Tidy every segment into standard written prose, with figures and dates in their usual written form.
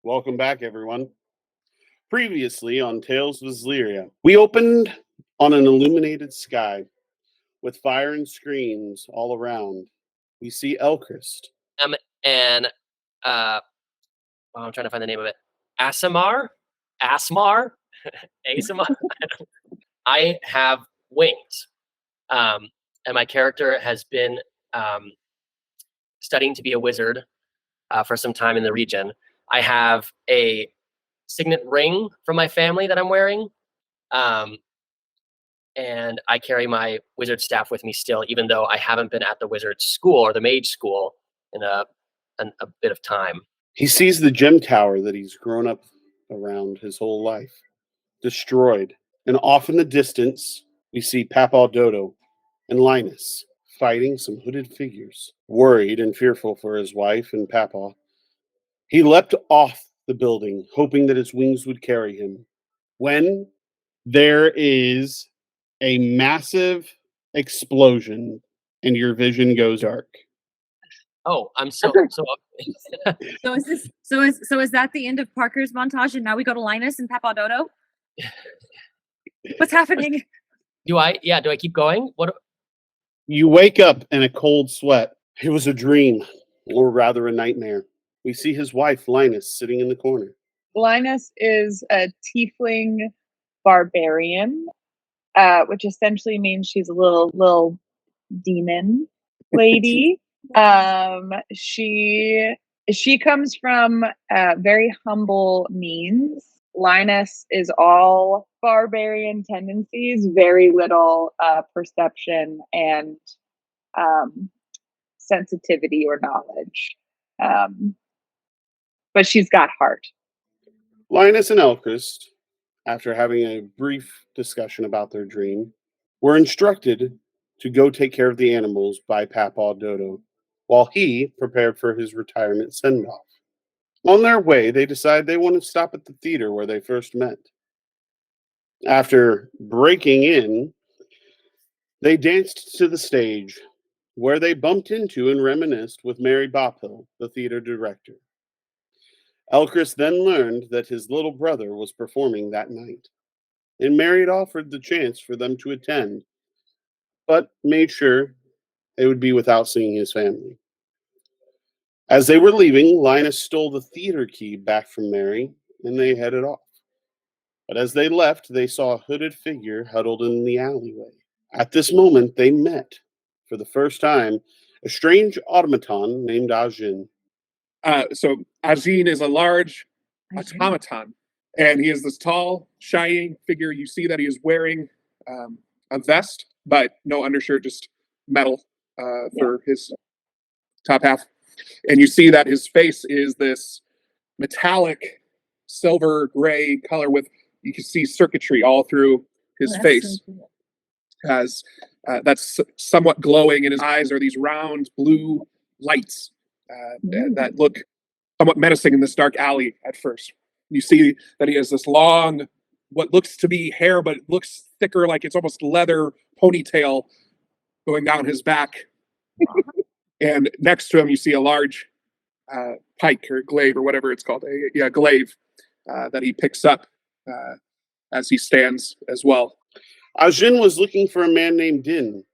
Welcome back, everyone. Previously on Tales of Aslyria, we opened on an illuminated sky with fire and screens all around. We see Elchrist. And I'm trying to find the name of it. Asmar, Asamar. I have wings, and my character has been studying to be a wizard for some time in the region. I have a signet ring from my family that I'm wearing, and I carry my wizard staff with me still, even though I haven't been at the wizard school or the mage school in a bit of time. He sees the gem tower that he's grown up around his whole life, destroyed. And off in the distance, we see Papa Dodo and Linus fighting some hooded figures. Worried and fearful for his wife and Papa, he leapt off the building, hoping that his wings would carry him. When there is a massive explosion and your vision goes dark. Oh, I'm so. So is that the end of Parker's montage, and now we go to Linus and Papa Dodo? What's happening? Do I keep going? What? You wake up in a cold sweat. It was a dream, or rather a nightmare. We see his wife, Linus, sitting in the corner. Linus is a tiefling barbarian, which essentially means she's a little demon lady. She comes from very humble means. Linus is all barbarian tendencies, very little perception and sensitivity or knowledge. But she's got heart. Linus and Elchrist, after having a brief discussion about their dream, were instructed to go take care of the animals by Papa Dodo, while he prepared for his retirement send-off. On their way, they decided they want to stop at the theater where they first met. After breaking in, they danced to the stage, where they bumped into and reminisced with Mary Bophill, the theater director. Elchrist then learned that his little brother was performing that night, and Mary had offered the chance for them to attend, but made sure it would be without seeing his family. As they were leaving, Linus stole the theater key back from Mary, and they headed off. But as they left, they saw a hooded figure huddled in the alleyway. At this moment, they met, for the first time, a strange automaton named Ajin. So Ajin is a large automaton, and he is this tall, shining figure. You see that he is wearing a vest, but no undershirt, just metal for his top half. And you see that his face is this metallic silver gray color with, you can see circuitry all through his face. So cool. That's somewhat glowing, and his eyes are these round blue lights that look somewhat menacing in this dark alley at first. You see that he has this long, what looks to be hair, but it looks thicker, like it's almost leather ponytail going down his back. And next to him, you see a large pike or glaive or whatever it's called, a glaive that he picks up as he stands as well. Ajin was looking for a man named Din.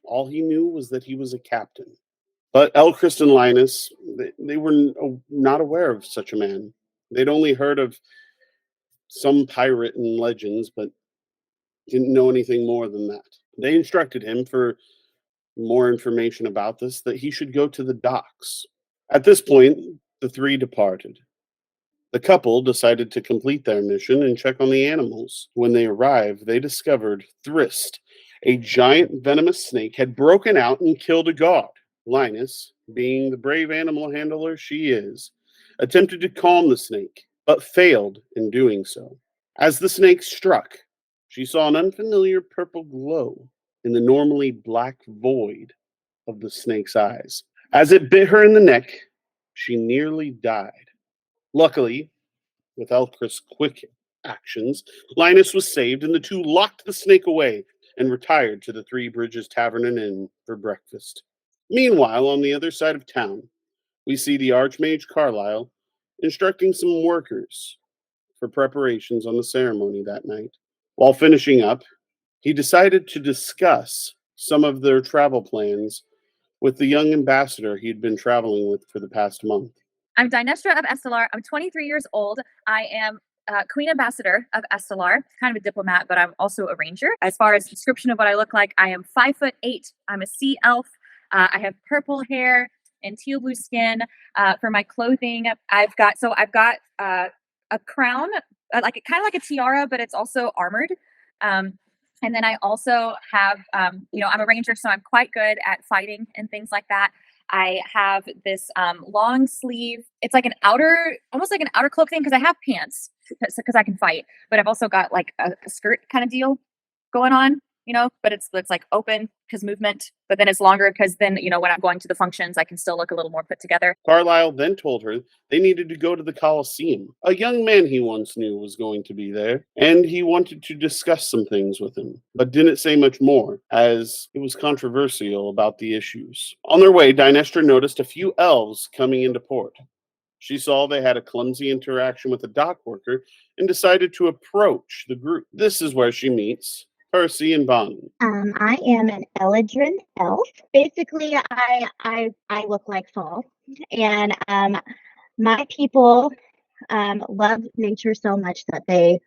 All he knew was that he was a captain. But Elchrist and Linus, they were not aware of such a man. They'd only heard of some pirate in legends, but didn't know anything more than that. They instructed him, for more information about this, that he should go to the docks. At this point, the three departed. The couple decided to complete their mission and check on the animals. When they arrived, they discovered Thrist, a giant venomous snake, had broken out and killed a guard. Linus, being the brave animal handler she is, attempted to calm the snake, but failed in doing so. As the snake struck, she saw an unfamiliar purple glow in the normally black void of the snake's eyes. As it bit her in the neck, she nearly died. Luckily, with Elchrist's quick actions, Linus was saved, and the two locked the snake away and retired to the Three Bridges Tavern and Inn for breakfast. Meanwhile, on the other side of town, we see the Archmage Carlisle instructing some workers for preparations on the ceremony that night. While finishing up, he decided to discuss some of their travel plans with the young ambassador he'd been traveling with for the past month. I'm Dinestra of Estelar. I'm 23 years old. I am Queen Ambassador of Estelar. Kind of a diplomat, but I'm also a ranger. As far as description of what I look like, I am 5'8". I'm a sea elf. I have purple hair and teal blue skin. For my clothing, I've got a crown, like kind of like a tiara, but it's also armored. And then I also have, I'm a ranger, so I'm quite good at fighting and things like that. I have this long sleeve. It's like almost like an outer cloak thing because I have pants because I can fight. But I've also got like a skirt kind of deal going on, but it's like open because movement. But then it's longer because then, when I'm going to the functions, I can still look a little more put together. Carlisle then told her they needed to go to the Colosseum. A young man he once knew was going to be there, and he wanted to discuss some things with him, but didn't say much more, as it was controversial about the issues. On their way, Dinestra noticed a few elves coming into port. She saw they had a clumsy interaction with a dock worker and decided to approach the group. This is where she meets Percy and Bonnie. I am an Eladrin elf. Basically, I look like fall, and my people love nature so much that they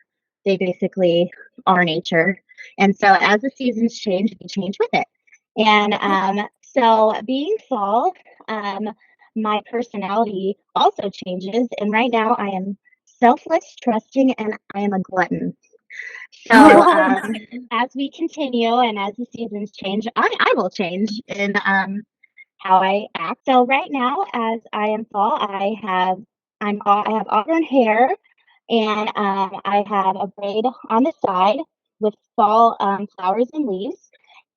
basically are nature. And so, as the seasons change, we change with it. And so, being fall, my personality also changes. And right now, I am selfless, trusting, and I am a glutton. So as we continue and as the seasons change, I will change in how I act. So right now, as I am fall, I have auburn hair, and I have a braid on the side with fall flowers and leaves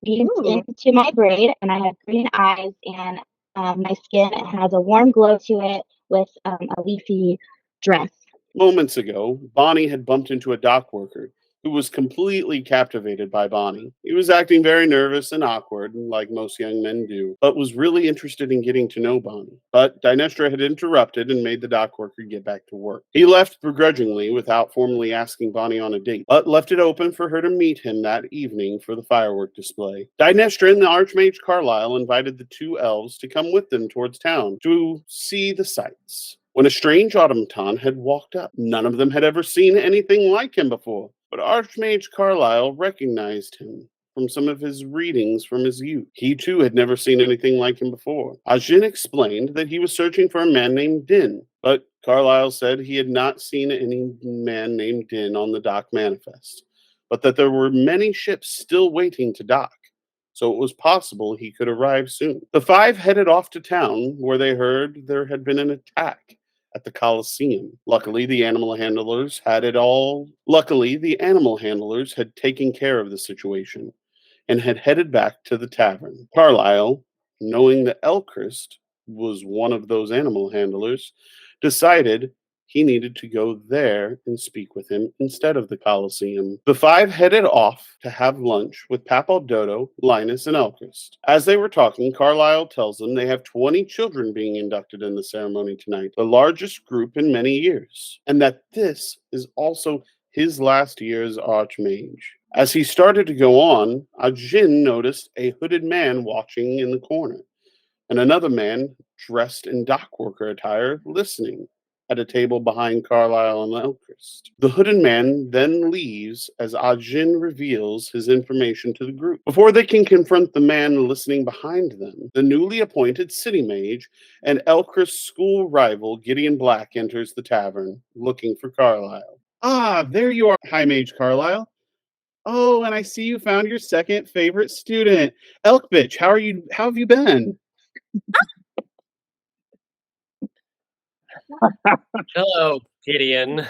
weaved into my braid, and I have green eyes, and my skin has a warm glow to it with a leafy dress. Moments ago, Bonnie had bumped into a dock worker who was completely captivated by Bonnie. He was acting very nervous and awkward, like most young men do, but was really interested in getting to know Bonnie. But Dinestra had interrupted and made the dock worker get back to work. He left begrudgingly without formally asking Bonnie on a date, but left it open for her to meet him that evening for the firework display. Dinestra and the Archmage Carlisle invited the two elves to come with them towards town to see the sights. When a strange automaton had walked up, none of them had ever seen anything like him before. But Archmage Carlisle recognized him from some of his readings from his youth. He too had never seen anything like him before. Ajin explained that he was searching for a man named Din, but Carlisle said he had not seen any man named Din on the dock manifest, but that there were many ships still waiting to dock, so it was possible he could arrive soon. The five headed off to town, where they heard there had been an attack at the Colosseum. Luckily, the animal handlers had taken care of the situation and had headed back to the tavern. Carlisle, knowing that Elchrist was one of those animal handlers, decided he needed to go there and speak with him instead of the Colosseum. The five headed off to have lunch with Papadodo, Linus, and Elchrist. As they were talking, Carlisle tells them they have 20 children being inducted in the ceremony tonight, the largest group in many years, and that this is also his last year as Archmage. As he started to go on, Ajin noticed a hooded man watching in the corner, and another man dressed in dock worker attire listening at a table behind Carlisle and Elchrist. The hooded man then leaves as Ajin reveals his information to the group. Before they can confront the man listening behind them, the newly appointed city mage and Elchrist's school rival Gideon Black enters the tavern, looking for Carlisle. Ah, there you are, High Mage Carlisle. Oh, and I see you found your second favorite student. Elkbitch, how have you been? Hello, Gideon.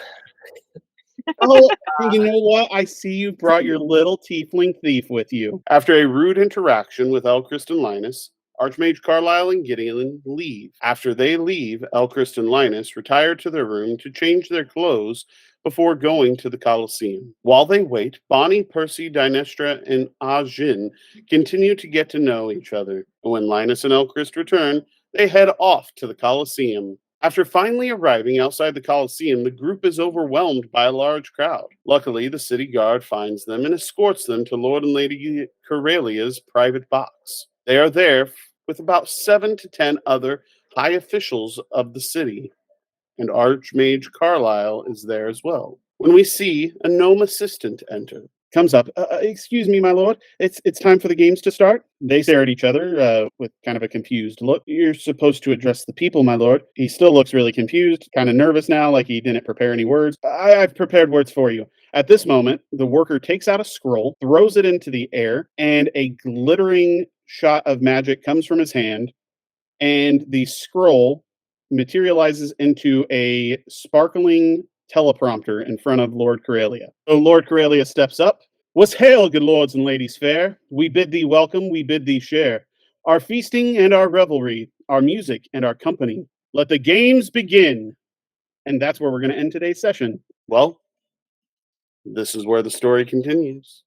Oh, you know what? I see you brought your little tiefling thief with you. After a rude interaction with Elchrist and Linus, Archmage Carlisle and Gideon leave. After they leave, Elchrist and Linus retire to their room to change their clothes before going to the Colosseum. While they wait, Bonnie, Percy, Dinestra, and Ajin continue to get to know each other. And when Linus and Elchrist return, they head off to the Colosseum. After finally arriving outside the Colosseum, the group is overwhelmed by a large crowd. Luckily, the city guard finds them and escorts them to Lord and Lady Corellia's private box. They are there with about 7 to 10 other high officials of the city, and Archmage Carlyle is there as well. When we see a gnome assistant enter, comes up. Excuse me, my lord. It's time for the games to start. They stare at each other with kind of a confused look. You're supposed to address the people, my lord. He still looks really confused, kind of nervous now, like he didn't prepare any words. I've prepared words for you. At this moment, the worker takes out a scroll, throws it into the air, and a glittering shot of magic comes from his hand, and the scroll materializes into a sparkling teleprompter in front of Lord Corellia. So Lord Corellia steps up. Was hail, good lords and ladies fair. We bid thee welcome, we bid thee share. Our feasting and our revelry, our music and our company. Let the games begin. And that's where we're going to end today's session. Well, this is where the story continues.